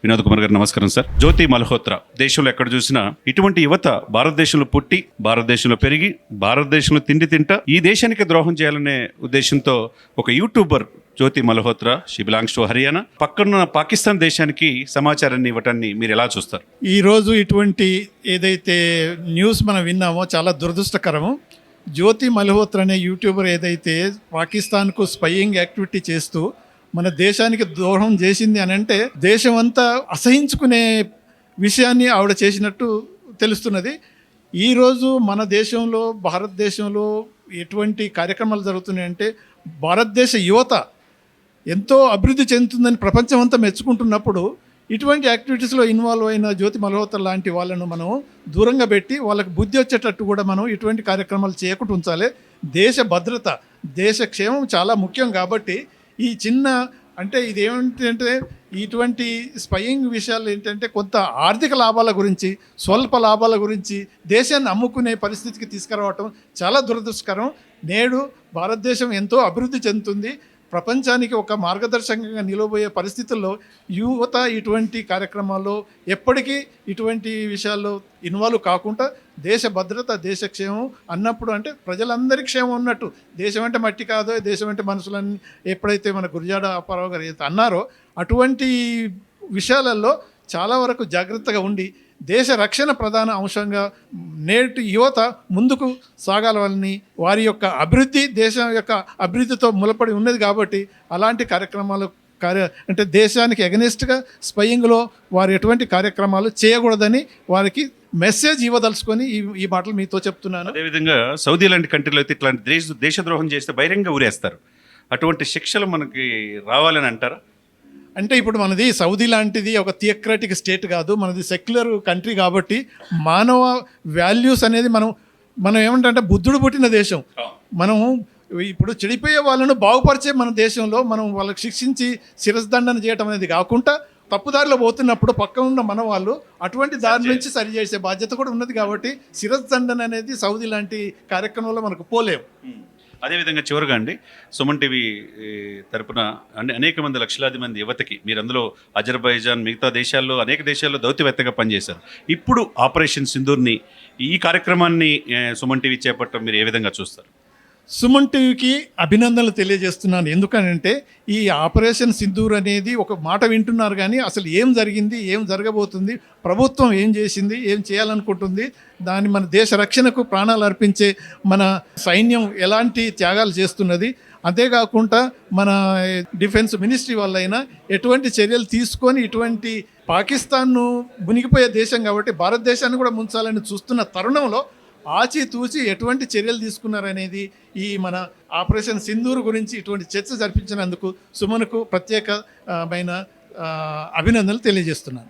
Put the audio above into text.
వినోద్ కుమార్ గారు నమస్కారం సార్. జ్యోతి మల్హోత్రా దేశంలో ఎక్కడ చూసినా ఇటువంటి యువత భారతదేశంలో పుట్టి భారతదేశంలో పెరిగి భారతదేశంలో తిండి తింటా ఈ దేశానికి ద్రోహం చేయాలనే ఉద్దేశంతో ఒక YouTuber Jyoti Malhotra, she belongs to Haryana, పక్కనున్న పాకిస్తాన్ దేశానికి సమాచారాన్ని ఇవ్వటాన్ని మీరు ఎలా చూస్తారు? ఈరోజు ఇటువంటి ఏదైతే న్యూస్ మనం విన్నామో చాలా దురదృష్టకరము. జ్యోతి మల్హోత్రా అనే యూట్యూబర్ ఏదైతే పాకిస్తాన్కు స్పైయింగ్ యాక్టివిటీ చేస్తూ మన దేశానికి ద్రోహం చేసింది అని అంటే దేశం అంతా అసహించుకునే విషయాన్ని ఆవిడ చేసినట్టు తెలుస్తున్నది. ఈరోజు మన దేశంలో భారతదేశంలో ఎటువంటి కార్యక్రమాలు జరుగుతున్నాయంటే భారతదేశ యువత ఎంతో అభివృద్ధి చెందుతుందని ప్రపంచం అంతా మెచ్చుకుంటున్నప్పుడు ఇటువంటి యాక్టివిటీస్లో ఇన్వాల్వ్ అయిన జ్యోతి మల్హోత్రా లాంటి వాళ్ళను మనం దూరంగా పెట్టి వాళ్ళకి బుద్ధి వచ్చేటట్టు కూడా మనం ఇటువంటి కార్యక్రమాలు చేయకుండా ఉంచాలి. దేశ భద్రత, దేశ క్షేమం చాలా ముఖ్యం. కాబట్టి ఈ చిన్న అంటే ఇది ఏమిటంటే ఇటువంటి స్పైయింగ్ విషయాలు ఏంటంటే కొంత ఆర్థిక లాభాల గురించి, స్వల్ప లాభాల గురించి దేశాన్ని అమ్ముకునే పరిస్థితికి తీసుకురావటం చాలా దురదృష్టకరం. నేడు భారతదేశం ఎంతో అభివృద్ధి చెందుతుంది. ప్రపంచానికి ఒక మార్గదర్శకంగా నిలబోయే పరిస్థితుల్లో యువత ఇటువంటి కార్యక్రమాల్లో ఎప్పటికీ ఇటువంటి విషయాల్లో ఇన్వాల్వ్ కాకుండా దేశ భద్రత, దేశ క్షేమం అన్నప్పుడు అంటే ప్రజలందరి క్షేమం ఉన్నట్టు, దేశం అంటే మట్టి కాదో దేశం అంటే మనుషులని ఎప్పుడైతే మన గురజాడ అప్పారావు గారు అయితే అన్నారో అటువంటి విషయాలలో చాలా వరకు జాగ్రత్తగా ఉండి దేశ రక్షణ ప్రధాన అంశంగా నేటి యువత ముందుకు సాగాలని, వారి యొక్క అభివృద్ధి దేశం యొక్క అభివృద్ధితో ములపడి ఉన్నది. కాబట్టి అలాంటి కార్యక్రమాలు అంటే దేశానికి ఎగనెస్ట్గా స్పైయింగ్లో వారు ఎటువంటి కార్యక్రమాలు చేయకూడదని వారికి మెసేజ్ ఇవ్వదలుచుకొని ఈ మాటలు మీతో చెప్తున్నాను. అదేవిధంగా సౌదీ లాంటి కంట్రీలో అయితే ఇట్లాంటి దేశద్రోహం చేస్తే బహిరంగ ఊరేస్తారు. అటువంటి శిక్షలు మనకి రావాలని అంటారా? అంటే ఇప్పుడు మనది సౌదీ లాంటిది ఒక థియోక్రటిక్ స్టేట్ కాదు, మనది సెక్యులర్ కంట్రీ. కాబట్టి మానవ వాల్యూస్ అనేది మనం ఏమంటే బుద్ధుడు పుట్టిన దేశం. మనం ఇప్పుడు చెడిపోయే వాళ్ళను బాగుపరిచే మన దేశంలో మనం వాళ్ళకి శిక్షించి శిరస్దండన చేయటం అనేది కాకుండా తప్పుదారిలో పోతున్నప్పుడు పక్కన ఉన్న మన వాళ్ళు అటువంటి దారి నుంచి సరి చేసే బాధ్యత కూడా ఉన్నది. కాబట్టి శిరస్దండన అనేది సౌదీ లాంటి కార్యక్రమంలో మనకు పోలేము. అదేవిధంగా చివరిగా అండి, సుమన్ టీవీ తరపున అనేక మంది లక్షలాది మంది యువతకి మీరు అందులో అజర్బైజాన్ మిగతా దేశాల్లో అనేక దేశాల్లో దౌత్యవేత్తగా పనిచేశారు. ఇప్పుడు ఆపరేషన్ సింధూర్ని ఈ కార్యక్రమాన్ని సుమన్ టీవీ చేపట్టడం మీరు ఏ విధంగా చూస్తారు? సుమన్ టీవీకి అభినందనలు తెలియజేస్తున్నాను. ఎందుకనంటే ఈ ఆపరేషన్ సింధూర్ అనేది ఒక మాట వింటున్నారు కానీ అసలు ఏం జరిగింది, ఏం జరగబోతుంది, ప్రభుత్వం ఏం చేసింది, ఏం చేయాలనుకుంటుంది, దాన్ని మన దేశ రక్షణకు ప్రాణాలు అర్పించే మన సైన్యం ఎలాంటి త్యాగాలు చేస్తున్నది, అంతేకాకుండా మన డిఫెన్స్ మినిస్ట్రీ వల్లైనా ఎటువంటి చర్యలు తీసుకొని ఇటువంటి పాకిస్తాన్ను మునిగిపోయే దేశం కాబట్టి భారతదేశాన్ని కూడా ముంచాలని చూస్తున్న తరుణంలో ఆచితూచి ఎటువంటి చర్యలు తీసుకున్నారనేది ఈ మన ఆపరేషన్ సింధూర్ గురించి ఇటువంటి చర్చ జరిపించినందుకు సుమన్కు ప్రత్యేకమైన అభినందనలు తెలియజేస్తున్నాను.